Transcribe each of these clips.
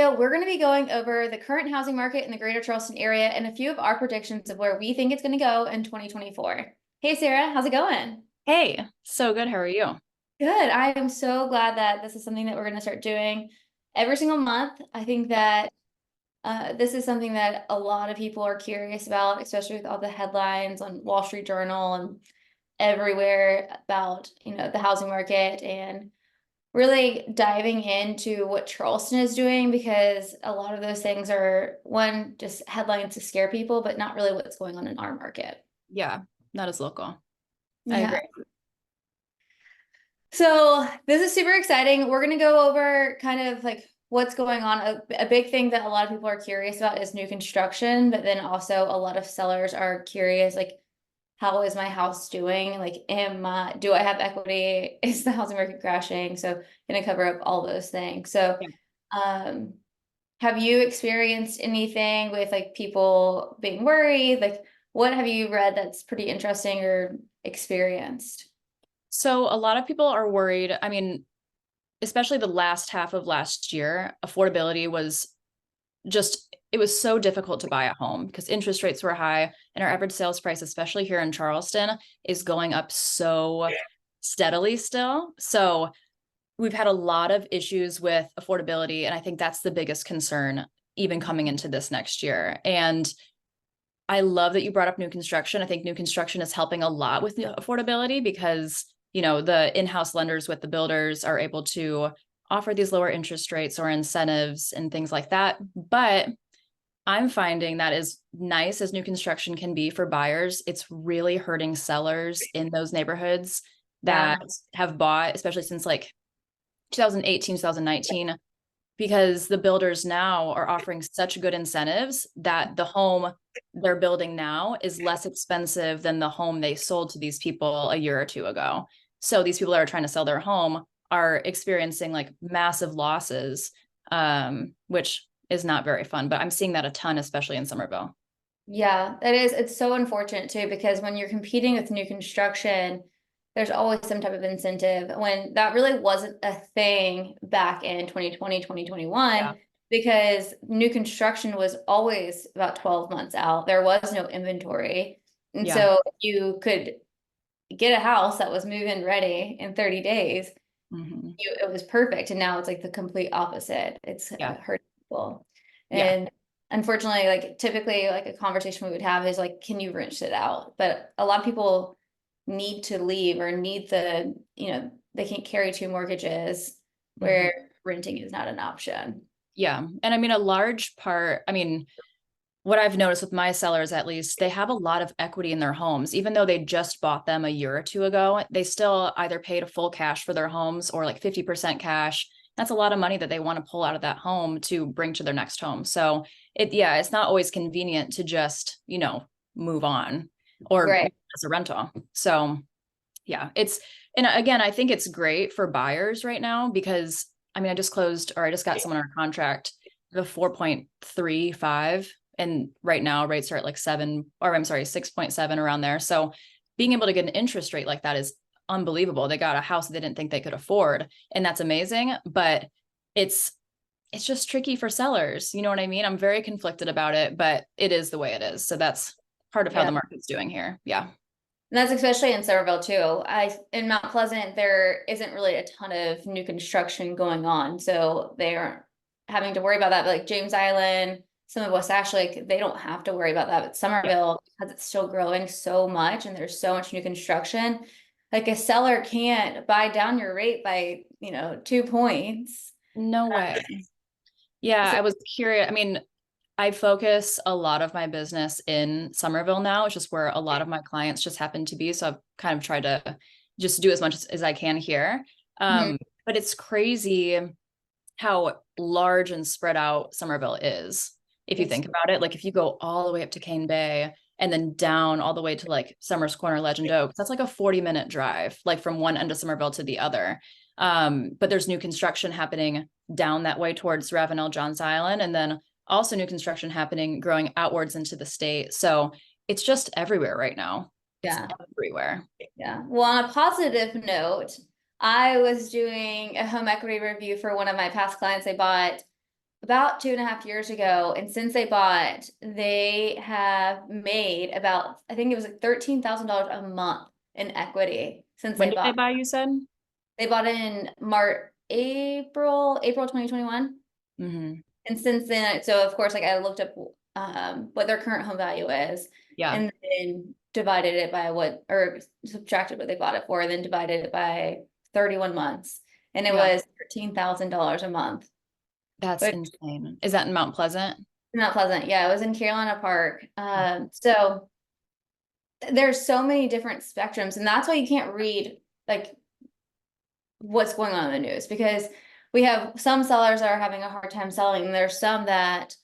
video, we're going to be going over the current housing market in the greater Charleston area and a few of our predictions of where we think it's going to go in 2024. Hey, Sarah, how's it going? Hey, so good. How are you? Good. I am so glad that this is something that we're going to start doing every single month. I think that this is something that a lot of people are curious about, especially with all the headlines on Wall Street Journal and everywhere about, the housing market and really diving into what Charleston is doing because a lot of those things are one, just headlines to scare people, but not really what's going on in our market. Yeah, not as local. I Yeah. agree. So this is super exciting. We're going to go over kind of like what's going on. A big thing that a lot of people are curious about is new construction, but then also a lot of sellers are curious, like, how is my house doing? Like, do I have equity? Is the housing market crashing? So going to cover up all those things. So, Yeah. um, have you experienced anything with like people being worried? Like, what have you read that's pretty interesting or experienced? So a lot of people are worried. I mean, especially the last half of last year, affordability was it was so difficult to buy a home because interest rates were high and our average sales price, especially here in Charleston, is going up so steadily still. So we've had a lot of issues with affordability, and I think that's the biggest concern even coming into this next year. And I love that you brought up new construction. I think new construction is helping a lot with the affordability because, the in-house lenders with the builders are able to offer these lower interest rates or incentives and things like that. But I'm finding that as nice as new construction can be for buyers, it's really hurting sellers in those neighborhoods Yeah. that have bought, especially since like 2018, 2019, because the builders now are offering such good incentives that the home they're building now is less expensive than the home they sold to these people a year or two ago. So these people that are trying to sell their home are experiencing like massive losses, which is not very fun. But I'm seeing that a ton, especially in Somerville. Yeah, that is. It's so unfortunate too, because when you're competing with new construction, there's always some type of incentive when that really wasn't a thing back in 2020, Yeah. 2021, because new construction was always about 12 months out. There was no inventory. And Yeah. so you could get a house that was move-in ready in 30 days. Hmm. It was perfect. And now it's like the complete opposite. It's Yeah. hurting people. Yeah. And unfortunately, like typically like a conversation we would have is like, can you rent it out? But a lot of people need to leave or need they can't carry two mortgages Hmm. where renting is not an option. Yeah. And I mean, a large part, I mean, what I've noticed with my sellers, at least, they have a lot of equity in their homes. Even though they just bought them a year or two ago, they still either paid a full cash for their homes or like 50% cash. That's a lot of money that they want to pull out of that home to bring to their next home. So it's not always convenient to just, move on or Right. as a rental. So and again, I think it's great for buyers right now because I mean, I just got someone on a contract the 4.35, and right now rates are at like 6.7 around there. So being able to get an interest rate like that is unbelievable. They got a house they didn't think they could afford, and that's amazing. But it's it's just tricky for sellers. You know what I mean? I'm very conflicted about it, but it is the way it is. So that's part of how Yeah. the market's doing here. Yeah. And that's especially in Somerville too. In Mount Pleasant, there isn't really a ton of new construction going on, so they aren't having to worry about that. But like James Island, some of West Ashley, like, they don't have to worry about that. But Yeah. Somerville, because it's still growing so much and there's so much new construction, like a seller can't buy down your rate by 2 points. No way. Yeah, So I was curious. I mean, I focus a lot of my business in Somerville now. It's just where a lot of my clients just happen to be. So I've kind of tried to just do as much as I can here. mhm, But it's crazy how large and spread out Somerville is. If you it's think about it, like if you go all the way up to Cane Bay and then down all the way to like Summers Corner, Legend Oaks, that's like a 40-minute drive, like from one end of Somerville to the other. But there's new construction happening down that way towards Ravenel, Johns Island, and then also new construction happening growing outwards into the state. So it's just everywhere right now. It's yeah. everywhere. Yeah. Well, on a positive note, I was doing a home equity review for one of my past clients. They bought about 2.5 years ago. And since they bought, they have made about, I think it was like $13,000 a month in equity since When they did they bought. buy, you said? They bought in April 2021. Hmm. And since then, so of course, like I looked up what their current home value is Yeah. and then divided it by what, or subtracted what they bought it for, and then divided it by 31 months. And it Yeah. was $13,000 a month, That's which insane. Is that in Mount Pleasant? is not pleasant. Yeah, it was in Carolina Park. So there's so many different spectrums, and that's why you can't read like what's going on in the news, because we have some sellers that are having a hard time selling, and there's some that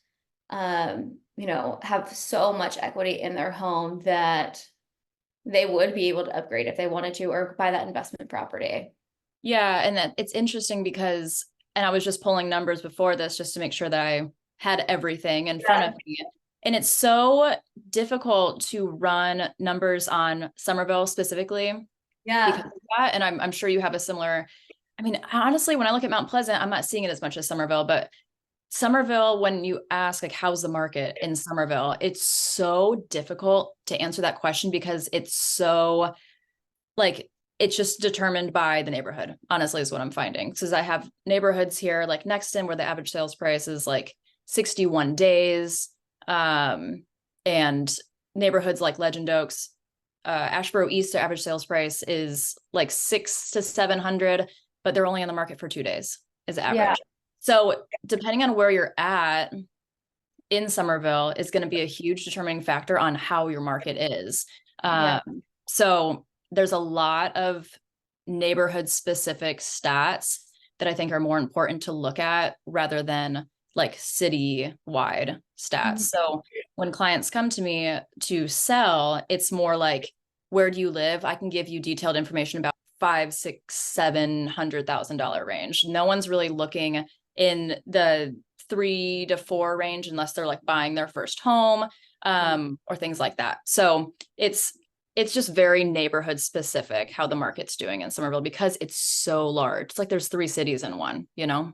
have so much equity in their home that they would be able to upgrade if they wanted to, or buy that investment property. Yeah, and that it's interesting because, and I was just pulling numbers before this just to make sure that I had everything in front of Yeah. me. And it's so difficult to run numbers on Somerville specifically because Yeah. of that. And I'm sure you have a similar, I mean, honestly, when I look at Mount Pleasant, I'm not seeing it as much as Somerville, but Somerville, when you ask like how's the market in Somerville, it's so difficult to answer that question because it's so like it's just determined by the neighborhood, honestly, is what I'm finding. Because I have neighborhoods here like Nexton where the average sales price is like 61 days. And neighborhoods like Legend Oaks, Ashboro East, the average sales price is like 600 to 700, but they're only on the market for 2 days is the Yeah. average. So depending on where you're at in Somerville is going to be a huge determining factor on how your market is. Yeah. So there's a lot of neighborhood specific stats that I think are more important to look at rather than like city wide stats. Mhm. So when clients come to me to sell, it's more like, where do you live? I can give you detailed information about 5, 6, $700,000 range. No one's really looking in the 3 to 4 range unless they're like buying their first home, or things like that. So it's just very neighborhood specific how the market's doing in Somerville because it's so large. It's like there's 3 cities in one, you know?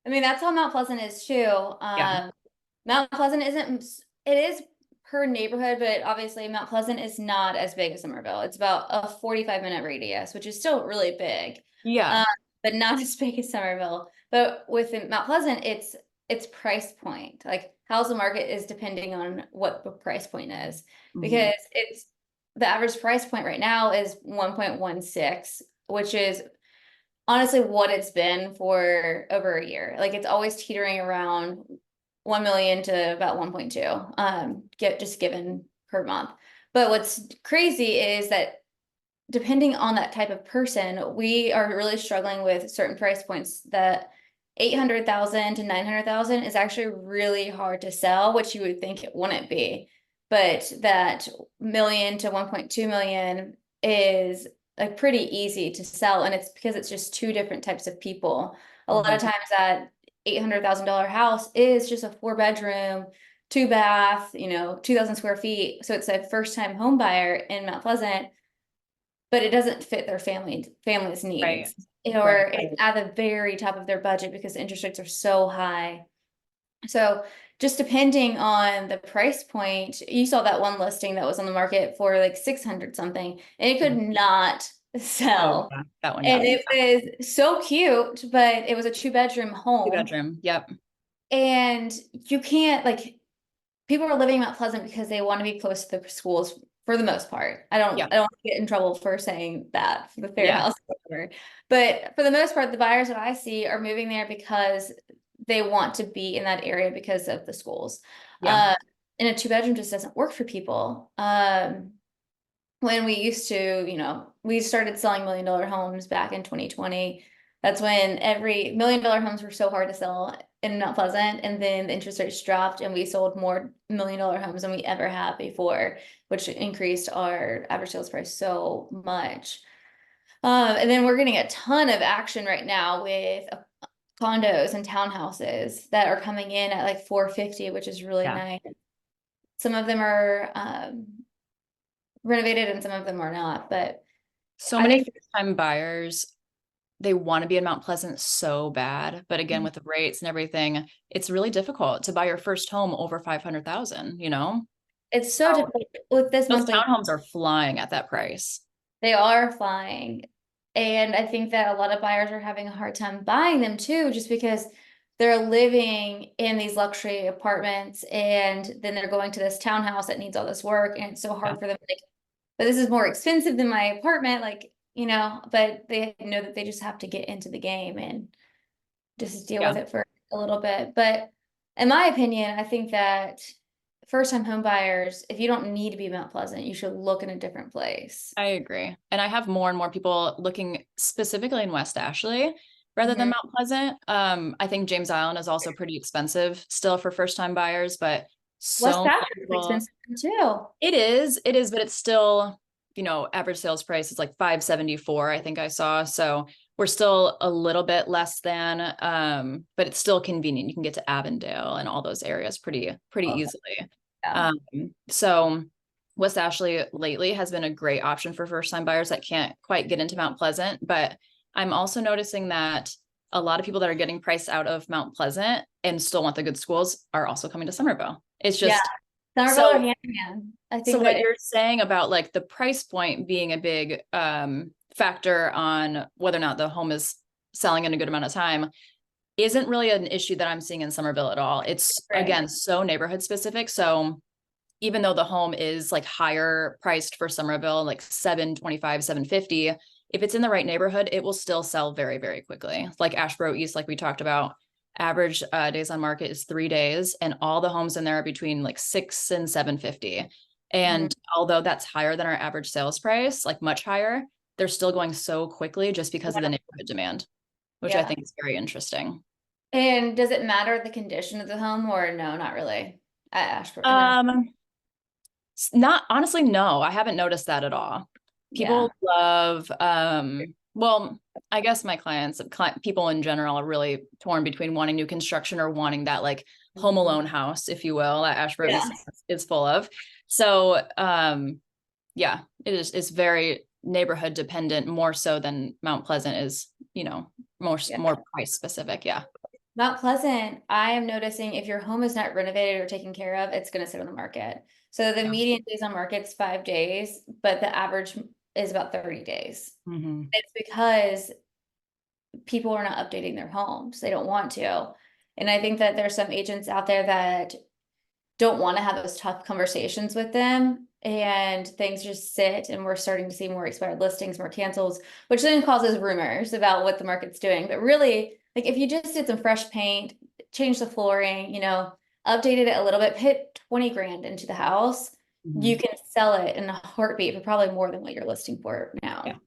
I mean, that's how Mount Pleasant is too. Yeah. Mount Pleasant isn't, it is per neighborhood, but obviously Mount Pleasant is not as big as Somerville. It's about a 45-minute radius, which is still really big, Yeah. uh, but not as big as Somerville. But within Mount Pleasant, it's price point. Like how's the market is depending on what the price point is, Mhm. because it's the average price point right now is 1.16, which is honestly what it's been for over a year. Like it's always teetering around 1 million to about 1.2, get just given per month. But what's crazy is that depending on that type of person, we are really struggling with certain price points that 800,000 to 900,000 is actually really hard to sell, which you would think it wouldn't be. But that million to 1.2 million is like pretty easy to sell. And it's because it's just two different types of people. A lot Mhm. of times that $800,000 house is just a 4 bedroom, 2 bath, 2,000 square feet. So it's a first time home buyer in Mount Pleasant, but it doesn't fit their family's Right. needs, or Right. it's at the very top of their budget because the interest rates are so high. So just depending on the price point, you saw that one listing that was on the market for like 600 something, and it could Mhm. not Oh, sell. yeah. That one. And Yeah. it was so cute, but it was a 2 bedroom Two home. bedroom. Yep. And you can't, like, people are living Mount Pleasant because they want to be close to the schools for the most part. Yeah. I don't get in trouble for saying that for the fair Yeah. house, or whatever. But for the most part, the buyers that I see are moving there because they want to be in that area because of the schools. Yeah. Uh, and a 2 bedroom just doesn't work for people. When we used to, we started selling $1 million homes back in 2020. That's when every $1 million homes were so hard to sell in Mount Pleasant. And then the interest rates dropped and we sold more $1 million homes than we ever have before, which increased our average sales price so much. And then we're getting a ton of action right now with condos and townhouses that are coming in at like 450, which is really Yeah. nice. Some of them are renovated and some of them are not, but So I many think first time buyers they want to be in Mount Pleasant so bad. But again, Mhm. with the rates and everything, it's really difficult to buy your first home over 500,000, you know? It's so So difficult with this those monthly. townhomes are flying at that price. They are flying. And I think that a lot of buyers are having a hard time buying them too, just because they're living in these luxury apartments and then they're going to this townhouse that needs all this work. And it's so Yeah. hard for them, like, but this is more expensive than my apartment, like, but they know that they just have to get into the game and just deal with Yeah. it for a little bit. But in my opinion, I think that first time home buyers, if you don't need to be Mount Pleasant, you should look in a different place. I agree. And I have more and more people looking specifically in West Ashley rather than Mhm. Mount Pleasant. I think James Island is also pretty expensive still for first time buyers, but West so many Africa is people. expensive too. It is, but it's still, average sales price is like 574, I think I saw. So we're still a little bit less than, but it's still convenient. You can get to Avondale and all those areas pretty Okay. easily. Yeah. Um, so West Ashley lately has been a great option for first time buyers that can't quite get into Mount Pleasant, but I'm also noticing that a lot of people that are getting priced out of Mount Pleasant and still want the good schools are also coming to Somerville. It's Yeah. just Somerville or so hand in hand. I so think what that you're saying about like the price point being a big factor on whether or not the home is selling in a good amount of time isn't really an issue that I'm seeing in Somerville at all. It's right. again so neighborhood specific. So even though the home is like higher priced for Somerville, like 725, 750, if it's in the right neighborhood, it will still sell very, very quickly. Like Ashboro East, like we talked about, average days on market is 3 days, and all the homes in there are between like 6 and 750. Mhm. And although that's higher than our average sales price, like much higher, they're still going so quickly just because of the neighborhood demand, which I Yeah. think is very interesting. And does it matter the condition of the home or no, not really? At Ashford, in Ashford. Um, Not honestly, no, I haven't noticed that at all. Yeah. People love, well, I guess my people in general are really torn between wanting new construction or wanting that like home alone house, if you will, that Ashboro Yeah. is full of. So, yeah, it's very neighborhood dependent, more so than Mount Pleasant is, Yeah. more price specific. Yeah. Mount Pleasant, I am noticing if your home is not renovated or taken care of, it's gonna sit on the market. So the Yeah. median days on market's 5 days, but the average is about 30 days. Hmm. It's because people are not updating their homes. They don't want to. And I think that there's some agents out there that don't want to have those tough conversations with them and things just sit and we're starting to see more expired listings, more cancels, which then causes rumors about what the market's doing. But really, like if you just did some fresh paint, change the flooring, updated it a little bit, put 20 grand into the house, you Hmm. can sell it in a heartbeat for probably more than what you're listing for Yeah. now.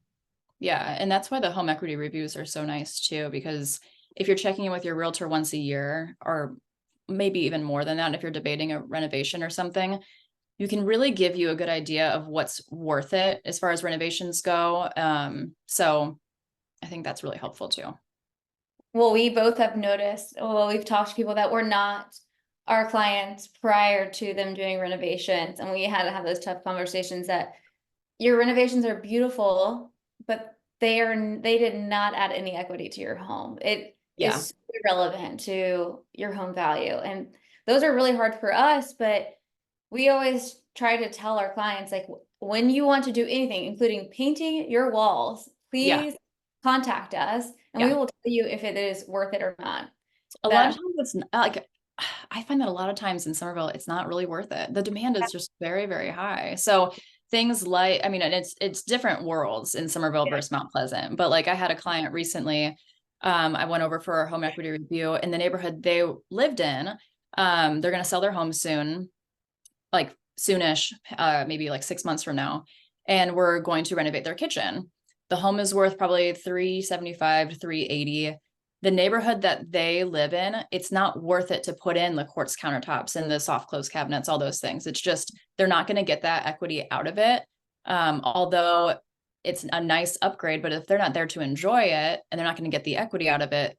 Yeah, and that's why the home equity reviews are so nice too, because if you're checking in with your realtor once a year, or maybe even more than that, if you're debating a renovation or something, you can really give you a good idea of what's worth it as far as renovations go. So I think that's really helpful too. Well, we both have noticed, well, we've talked to people that were not our clients prior to them doing renovations, and we had to have those tough conversations that your renovations are beautiful, but they did not add any equity to your home. It Yeah. is irrelevant to your home value. And those are really hard for us, but we always try to tell our clients like when you want to do anything, including painting your walls, Yeah. please contact us and we Yeah. will tell you if it is worth it or not. A lot of That times like I find that a lot of times in Somerville, it's not really worth it. The demand is just very, very high. So things like, I mean, and it's different worlds in Somerville versus Mount Pleasant. But like I had a client recently, I went over for a home equity review in the neighborhood they lived in. They're gonna sell their home soon, like soonish, maybe like 6 months from now. And we're going to renovate their kitchen. The home is worth probably 375 to 380. The neighborhood that they live in, it's not worth it to put in the quartz countertops and the soft close cabinets, all those things. It's just they're not going to get that equity out of it. Although it's a nice upgrade, but if they're not there to enjoy it and they're not going to get the equity out of it,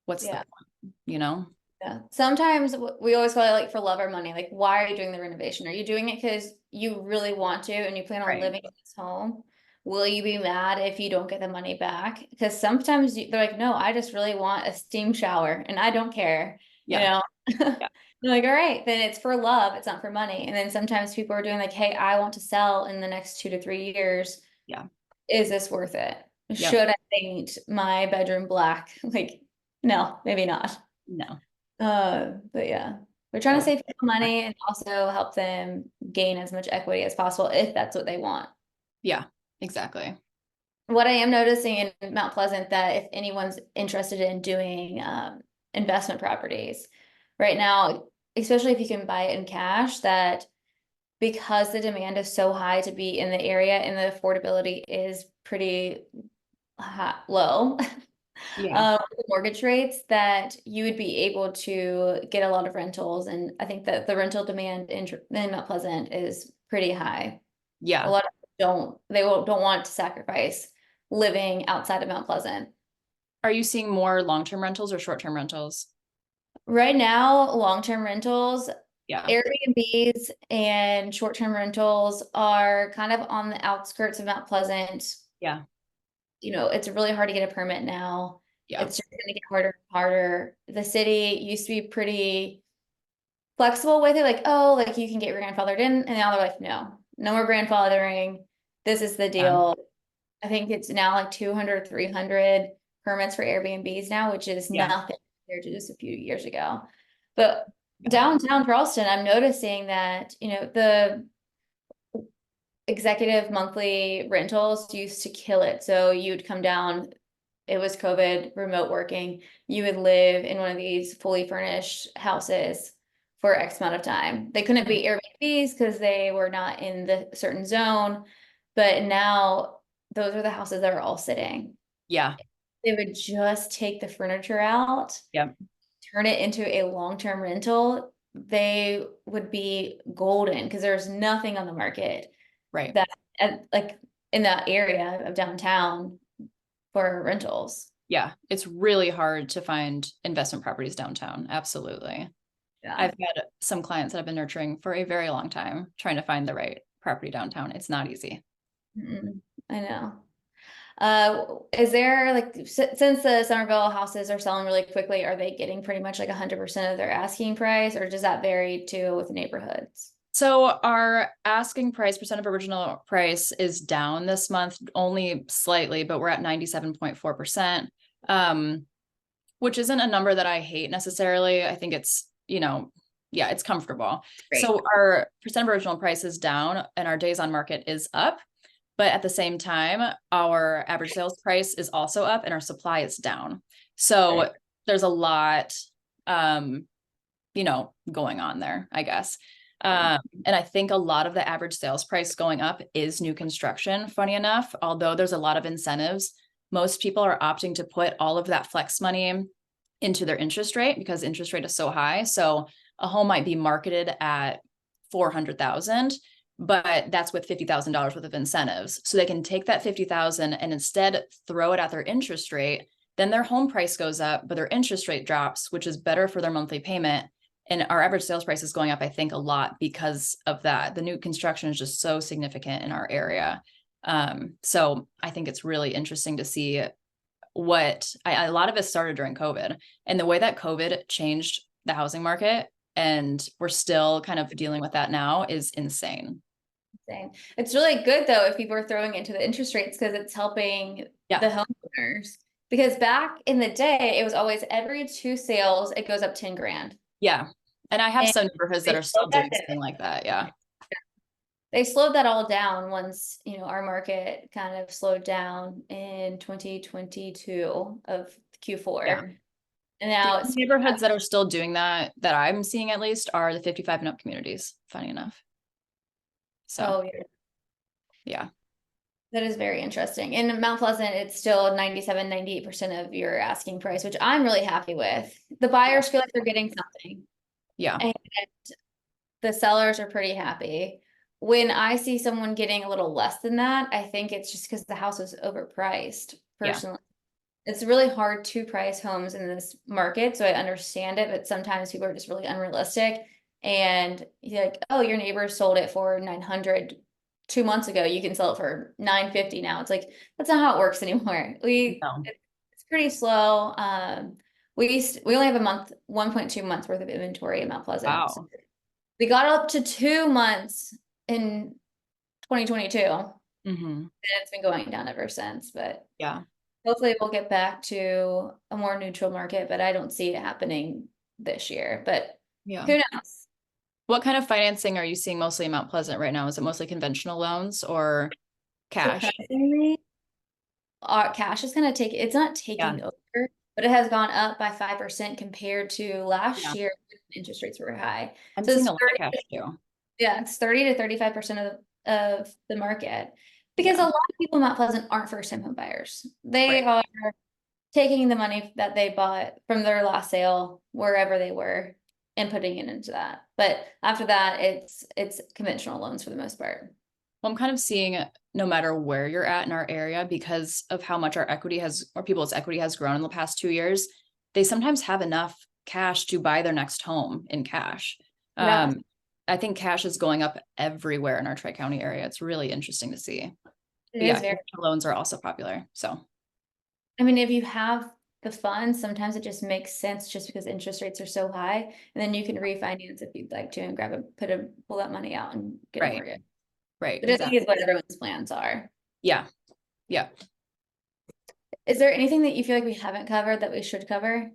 what's the yeah. point, you know? Yeah. Sometimes we always call it like for love or money. Like, why are you doing the renovation? Are you doing it because you really want to and you plan on Right. living in this home? will you be mad if you don't get the money back? Because sometimes they're like, no, I just really want a steam shower and I don't care, you Yeah. know? Yeah. You're like, all right, then it's for love, it's not for money. And then sometimes people are doing like, hey, I want to sell in the next 2 to 3 years. Yeah. Is this worth it? Yep. Should I paint my bedroom black? Like, no, maybe not. No. But yeah, we're trying to But save people money and also help them gain as much equity as possible if that's what they want. yeah, exactly. What I am noticing in Mount Pleasant that if anyone's interested in doing investment properties right now, especially if you can buy it in cash, that because the demand is so high to be in the area and the affordability is pretty low, Yeah. the mortgage rates, that you would be able to get a lot of rentals. And I think that the rental demand in Mount Pleasant is pretty high. A Yeah. lot of people don't want to sacrifice living outside of Mount Pleasant. Are you seeing more long-term rentals or short-term rentals? Right now, long-term rentals, Yeah. Airbnbs and short-term rentals are kind of on the outskirts of Mount Pleasant. Yeah. It's really hard to get a permit now. Yeah. It's just gonna get harder and harder. The city used to be pretty flexible with it, like, oh, like you can get grandfathered in, and now they're like, no, no more grandfathering. This is the Yeah. deal. I think it's now like 200, 300 permits for Airbnbs now, which is Yeah. nothing compared to just a few years ago. But Yeah. downtown Charleston, I'm noticing that, the executive monthly rentals used to kill it. So you'd come down, it was COVID, remote working, you would live in one of these fully furnished houses for X amount of time. They couldn't be Airbnbs because they were not in the certain zone, but now those are the houses that are all sitting. Yeah. They would just take the furniture out, Yeah. turn it into a long-term rental. They would be golden because there's nothing on the market Right. that like in that area of downtown for rentals. Yeah. It's really hard to find investment properties downtown. Absolutely. Yeah. I've had some clients that I've been nurturing for a very long time trying to find the right property downtown. It's not easy. I know. Is there like since the Somerville houses are selling really quickly, are they getting pretty much like 100% of their asking price, or does that vary too with neighborhoods? So our asking price, percent of original price, is down this month, only slightly, but we're at 97.4%, which isn't a number that I hate necessarily. I think it's, yeah, it's comfortable. Great. So our percent of original price is down and our days on market is up. But at the same time, our average sales price is also up and our supply is down. So Right. there's a lot, going on there, I guess. And I think a lot of the average sales price going up is new construction, funny enough, although there's a lot of incentives. Most people are opting to put all of that flex money into their interest rate because interest rate is so high. So a home might be marketed at 400,000, but that's with $50,000 worth of incentives. So they can take that 50,000 and instead throw it at their interest rate. Then their home price goes up, but their interest rate drops, which is better for their monthly payment. And our average sales price is going up, I think, a lot because of that. The new construction is just so significant in our area. So I think it's really interesting to see a lot of it started during COVID, and the way that COVID changed the housing market, and we're still kind of dealing with that now, is insane. It's really good though if people are throwing into the interest rates because it's helping Yeah. the homeowners. Because back in the day, it was always every 2 sales, it goes up 10 grand. Yeah. And I have And some neighborhoods that they are still slowed that doing something like that. Yeah. They slowed that all down once, our market kind of slowed down in 2022 of Q4. Yeah. And The now only it's neighborhoods that are still doing that I'm seeing at least are the 55 and up communities, funny enough. So yeah, yeah. that is very interesting. In Mount Pleasant, it's still 97, 98% of your asking price, which I'm really happy with. The buyers feel like they're getting something. Yeah. And the sellers are pretty happy. When I see someone getting a little less than that, I think it's just because the house is overpriced, Yeah. personally. It's really hard to price homes in this market, so I understand it, but sometimes people are just really unrealistic. And you're like, oh, your neighbor sold it for 900. 2 months ago, you can sell it for 950 now. It's like, that's not how it works anymore. No. It's pretty slow. We only have 1.2 months worth of inventory in Mount Pleasant. So Wow. we got up to 2 months in 2022, and Mm-hmm. it's been going down ever since, but Yeah. hopefully we'll get back to a more neutral market, but I don't see it happening this year, but Yeah. who knows? What kind of financing are you seeing mostly in Mount Pleasant right now? Is it mostly conventional loans or cash? Surprisingly, our cash is gonna take, it's not Yeah. taking over, but it has gone up by 5% compared to last Yeah. year when interest rates were high. I'm So seeing it's a lot of cash too. yeah, it's 30 to 35% of the market. Because a Yeah. lot of people in Mount Pleasant aren't first-time home buyers. They Right. are taking the money that they bought from their last sale, wherever they were, and putting it into that. But after that, it's conventional loans for the most part. Well, I'm kind of seeing no matter where you're at in our area, because of how much our equity has, or people's equity has grown in the past 2 years, they sometimes have enough cash to buy their next home in cash. Yeah, I think cash is going up everywhere in our Tri-County area. It's really interesting to see. it But is yeah, very, conventional loans are also popular. So I mean, if you have the funds, sometimes it just makes sense just because interest rates are so high, and then you can refinance if you'd like to and pull that money out and get a right, mortgage. right, But I think is exactly. what everyone's plans are. Yeah, yeah. Is there anything that you feel like we haven't covered that we should cover?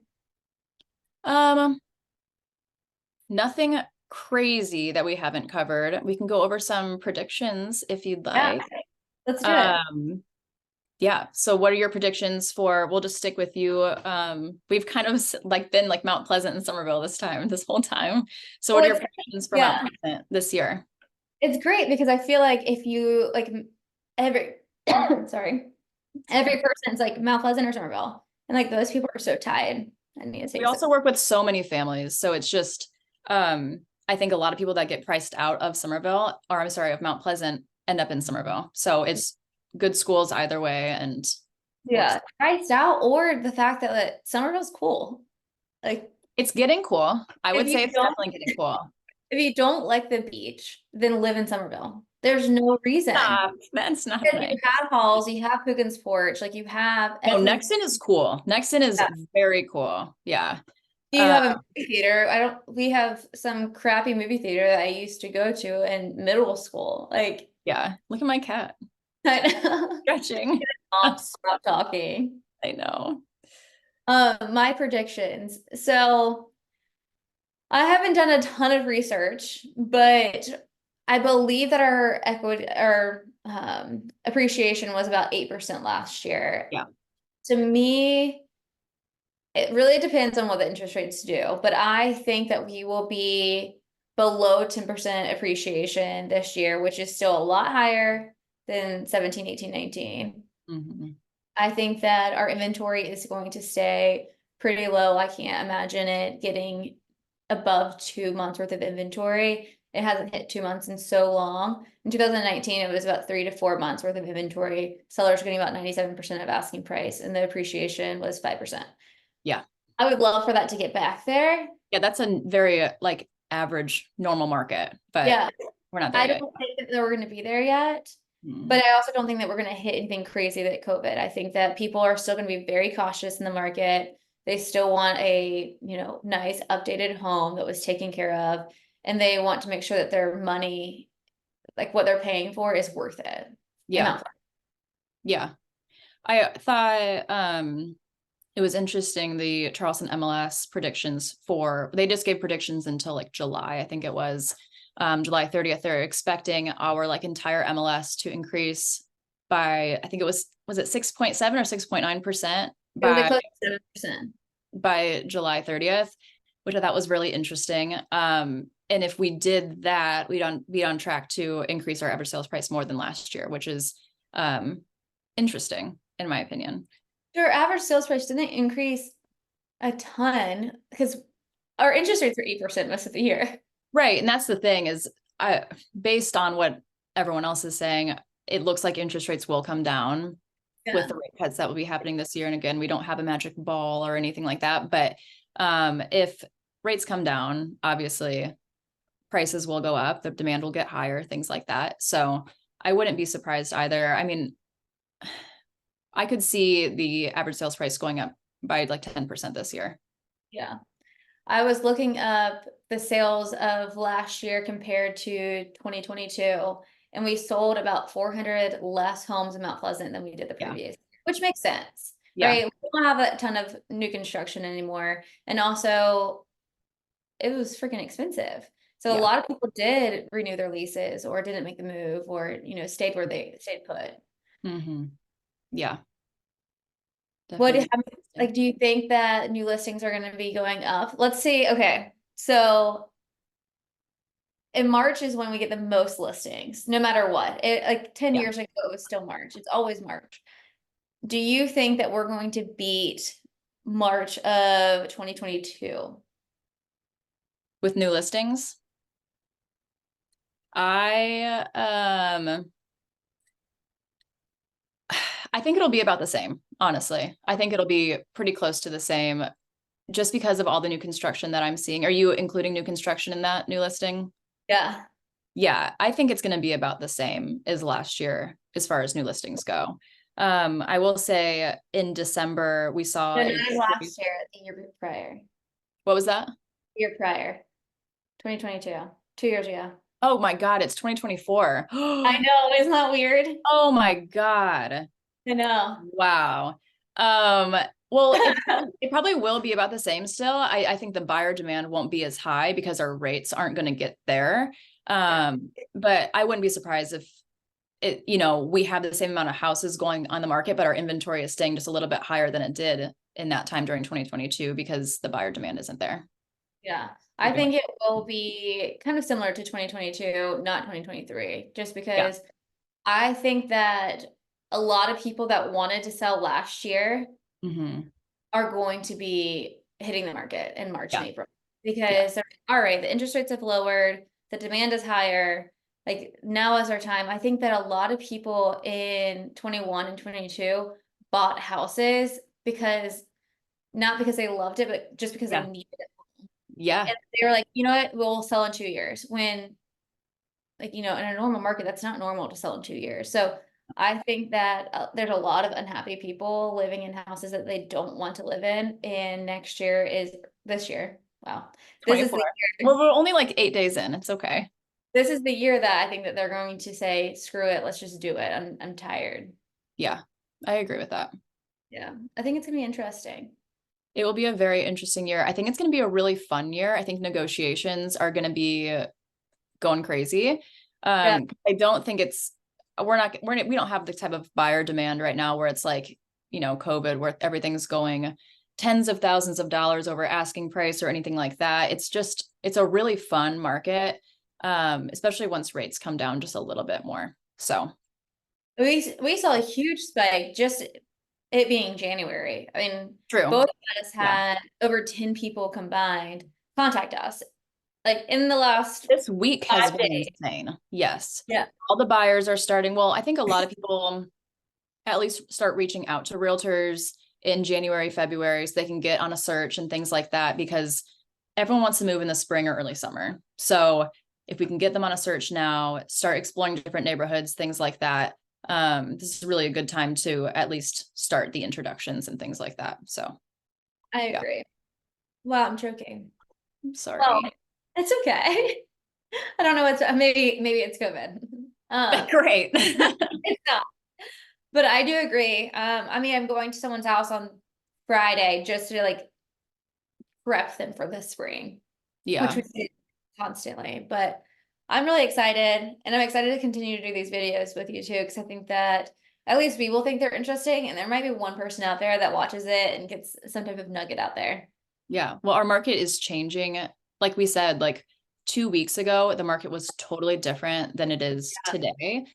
Um, Nothing crazy that we haven't covered. We can go over some predictions if you'd Yeah, like. let's do it. Um, yeah. So what are your predictions for, we'll just stick with you. We've kind of like been like Mount Pleasant and Somerville this whole time. So what Well, are your it's predictions for Mount yeah, Pleasant this year? it's great because I feel like if you like every sorry, It's every okay. person's like Mount Pleasant or Somerville, and like those people are so tied. I need to We take some. also work with so many families. So it's just, I think a lot of people that get priced out of Somerville, or I'm sorry, of Mount Pleasant end up in Somerville. So it's good schools either way and works. Yeah, priced out, or the fact that like, Somerville's cool. Like It's getting cool. I if would you say it's don't definitely getting cool. if you don't like the beach, then live in Somerville. There's no reason. Stop. That's not Because nice. you have halls, you have Coogan's Porch, like you have No, everything. Nexon is cool. Nexon is Yeah. very cool. Yeah. You Uh, have a movie theater. I don't, we have some crappy movie theater that I used to go to in middle school. Like, yeah. Look at my cat I know. stretching. Stop talking. I know. My predictions. So I haven't done a ton of research, but I believe that our equity, our appreciation was about 8% last year. Yeah. To me, it really depends on what the interest rates do, but I think that we will be below 10% appreciation this year, which is still a lot higher than 17, 18, 19. Mhm. I think that our inventory is going to stay pretty low. I can't imagine it getting above 2 months worth of inventory. It hasn't hit 2 months in so long. In 2019, it was about 3 to 4 months worth of inventory. Sellers are getting about 97% of asking price, and the appreciation was 5%. Yeah. I would love for that to get back there. Yeah. That's a very like average normal market, but Yeah, we're not there I yet. don't think that we're going to be there yet, Mm. but I also don't think that we're going to hit anything crazy like COVID. I think that people are still going to be very cautious in the market. They still want a, nice updated home that was taken care of, and they want to make sure that their money, like what they're paying for, is worth it. And Yeah. not Yeah. I thought it was interesting, the Charleston MLS predictions for, they just gave predictions until like July, I think it was July 30th. They're expecting our like entire MLS to increase by, I think was it 6.7 or 6.9% it was like by close to 7%. July 30th, which I thought was really interesting. And if we did that, we'd be on track to increase our average sales price more than last year, which is interesting in my opinion. Our average sales price didn't increase a ton because our interest rates are 8% most of the year. Right. And that's the thing is, based on what everyone else is saying, it looks like interest rates will come down with Yeah. the rate cuts that will be happening this year. And again, we don't have a magic ball or anything like that. But if rates come down, obviously prices will go up, the demand will get higher, things like that. So I wouldn't be surprised either. I mean, I could see the average sales price going up by like 10% this year. Yeah. I was looking up the sales of last year compared to 2022, and we sold about 400 less homes in Mount Pleasant than we did the Yeah. previous, which makes sense, Yeah. right? We don't have a ton of new construction anymore. And also, it was freaking expensive. So a Yeah. lot of people did renew their leases or didn't make the move or, stayed where they stayed put. Yeah. What do Definitely. like, do you think that new listings are going to be going up? Let's see. Okay. So in March is when we get the most listings, no matter what. Like 10 Yeah. years ago, it was still March. It's always March. Do you think that we're going to beat March of 2022? With new listings, I I think it'll be about the same, honestly. I think it'll be pretty close to the same just because of all the new construction that I'm seeing. Are you including new construction in that new listing? Yeah. Yeah, I think it's going to be about the same as last year as far as new listings go. I will say in December we saw No, a not last year, the year prior. what was that? Year prior, 2022, 2 years ago. Oh my God, it's 2024. I know, isn't that weird? Oh my God. I know. Wow. Um, well, it probably will be about the same still. I think the buyer demand won't be as high because our rates aren't going to get there. Yeah. But I wouldn't be surprised if we have the same amount of houses going on the market, but our inventory is staying just a little bit higher than it did in that time during 2022 because the buyer demand isn't there. Yeah. I think it will be kind of similar to 2022, not 2023, just Yeah. because I think that a lot of people that wanted to sell last year Mm-hmm. are going to be hitting the market in March Yeah. and April Yeah. because they're all right, the interest rates have lowered, the demand is higher. Like now is our time. I think that a lot of people in 21 and 22 bought houses because not because they loved it, but just because they Yeah. needed it. Yeah. And they were like, you know what, we'll sell in 2 years. When, like, in a normal market, that's not normal to sell in 2 years. So I think that there's a lot of unhappy people living in houses that they don't want to live in. And next year is this year. Wow. This is 24. the Well, year. we're only like 8 days in. It's okay. This is the year that I think that they're going to say, screw it, let's just do it. I'm tired. Yeah, I agree with that. Yeah. I think it's gonna be interesting. It will be a very interesting year. I think it's going to be a really fun year. I think negotiations are going to be going crazy. Yeah. I don't think we don't have the type of buyer demand right now where it's like, COVID, where everything's going tens of thousands of dollars over asking price or anything like that. It's a really fun market, especially once rates come down just a little bit more. So We saw a huge spike just it being January. I mean, true. both of us Yeah. had over 10 people combined contact us, like in the last This week has 5 been days. insane. Yes. Yeah. All the buyers are starting. Well, I think a lot of people at least start reaching out to realtors in January, February, so they can get on a search and things like that because everyone wants to move in the spring or early summer. So if we can get them on a search now, start exploring different neighborhoods, things like that. This is really a good time to at least start the introductions and things like that. So I yeah, agree. Wow, I'm joking. I'm Well, sorry. it's okay. I don't know what's maybe it's COVID. Great. It's not. But I do agree. I mean, I'm going to someone's house on Friday just to like prep them for the spring, which Yeah. we do constantly. But I'm really excited, and I'm excited to continue to do these videos with you too, because I think that at least we will think they're interesting, and there might be one person out there that watches it and gets some type of nugget out there. Yeah. Well, our market is changing. Like we said, like 2 weeks ago, the market was totally different than it is Yeah. today.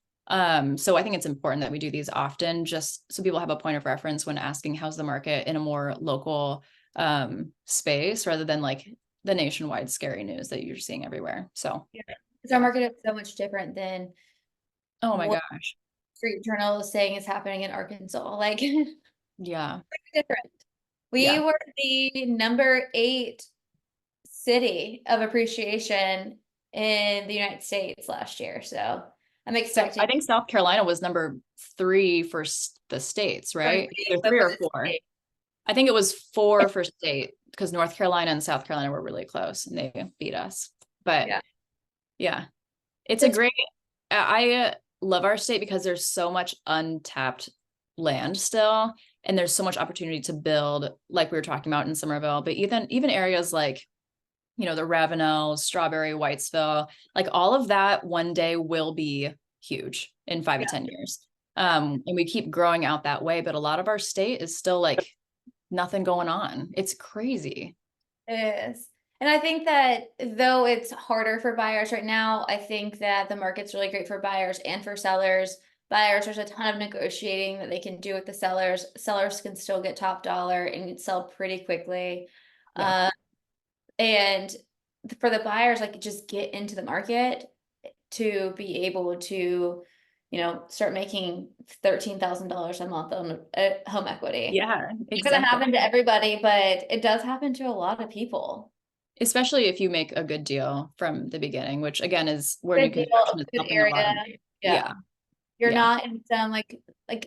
So I think it's important that we do these often just so people have a point of reference when asking how's the market in a more local space rather than like the nationwide scary news that you're seeing everywhere. So Yeah. Because our yeah. market is so much different than Oh my what gosh. Street Journal is saying is happening in Arkansas. Like Yeah. different. We Yeah. were the number 8 city of appreciation in the United States last year. So I'm So I expecting think South Carolina was number 3 for the states, for right? me, Either but 3 for or the 4. state. I think it was 4 for state because North Carolina and South Carolina were really close and they beat us. But Yeah. yeah, it's a That's great, I love our state because there's so much untapped land still, and there's so much opportunity to build, like we were talking about in Somerville, but even areas like, the Ravenel, Strawberry, Whitesville, like all of that one day will be huge in 5 to 10 years. And we keep growing out that way, but a lot of our state is still like nothing going on. It's crazy. It is. And I think that though it's harder for buyers right now, I think that the market's really great for buyers and for sellers. Buyers, there's a ton of negotiating that they can do with the sellers. Sellers can still get top dollar and sell pretty quickly. Yeah. And for the buyers, like just get into the market to be able to, start making $13,000 a month on home equity. Yeah, It's going to exactly. happen to everybody, but it does happen to a lot of people. Especially if you make a good deal from the beginning, which again is where new Good deal, construction is good helping a lot area. of. Yeah. Yeah. You're Yeah. not in some like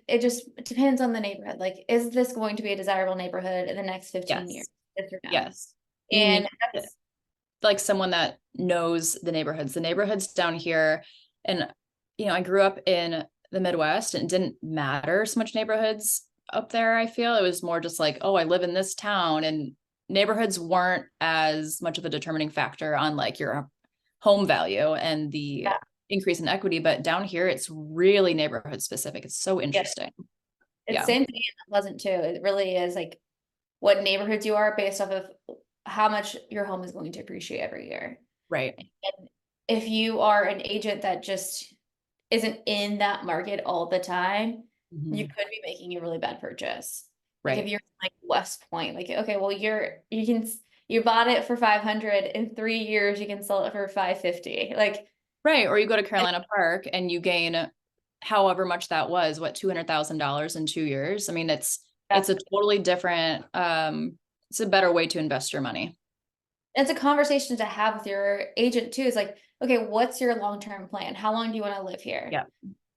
it just depends on the neighborhood. Like, is this going to be a desirable neighborhood in the next 15 years? Yes. Yes or no? Yes. You need And that's like someone that knows the neighborhoods. The neighborhoods down here, and I grew up in the Midwest, and it didn't matter so much neighborhoods up there. I feel it was more just like, oh, I live in this town, and neighborhoods weren't as much of a determining factor on like your home value and the yeah, increase in equity. But down here, it's really neighborhood specific. It's so yeah. interesting. It's Yeah. same thing in Pleasant too. It really is like what neighborhoods you are based off of how much your home is going to appreciate every year. Right. And if you are an agent that just isn't in that market all the time, you Mhm. could be making a really bad purchase. Like if Right. you're like West Point, like okay, well you bought it for 500 in 3 years, you can sell it for 550. Like Right. Or you go to Carolina Park and you gain however much that was, what, $200,000 in 2 years. I mean, it's a totally different, it's a better way to invest your money. it's a conversation to have with your agent too. Is like, okay, what's your long-term plan? How long do you want to live here? Yeah.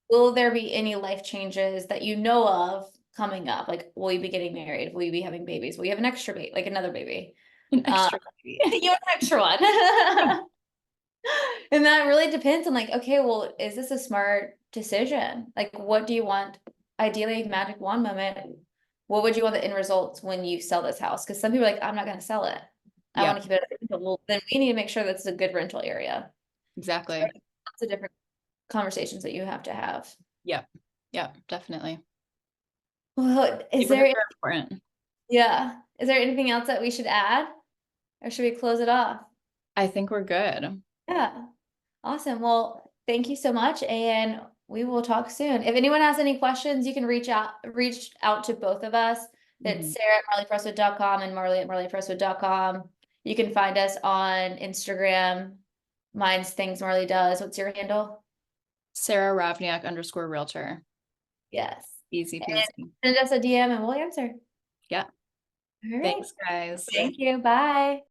Will there be any life changes that you know of coming up? Like, will you be getting married? Will you be having babies? Will you have an extra baby, like another baby? An Uh, extra baby. you have an extra one. And that really depends on like, okay, well, is this a smart decision? Like, what do you want? Ideally, magic wand moment. What would you want the end results when you sell this house? Because some people are like, I'm not going to sell it. I Yeah, want to keep it as a rental. Well, then we need to make sure that's a good rental area. So exactly. lots of different conversations that you have to have. Yeah. Yeah, definitely. Well, Neighborhoods are important. is there anything else that we should add? Or should we close it off? I think we're good. Yeah. Awesome. Well, thank you so much, and we will talk soon. If anyone has any questions, you can reach out to both of us. It's Mhm. Sarah at marleypresswood.com and Marley at marleypresswood.com. You can find us on Instagram. Mine's Things Marley Does. What's your handle? Sarah Ravniak _ realtor. Yes. Easy And peasy. send us a DM and we'll answer. Yeah. All right. Thanks, guys. Thank you. Bye.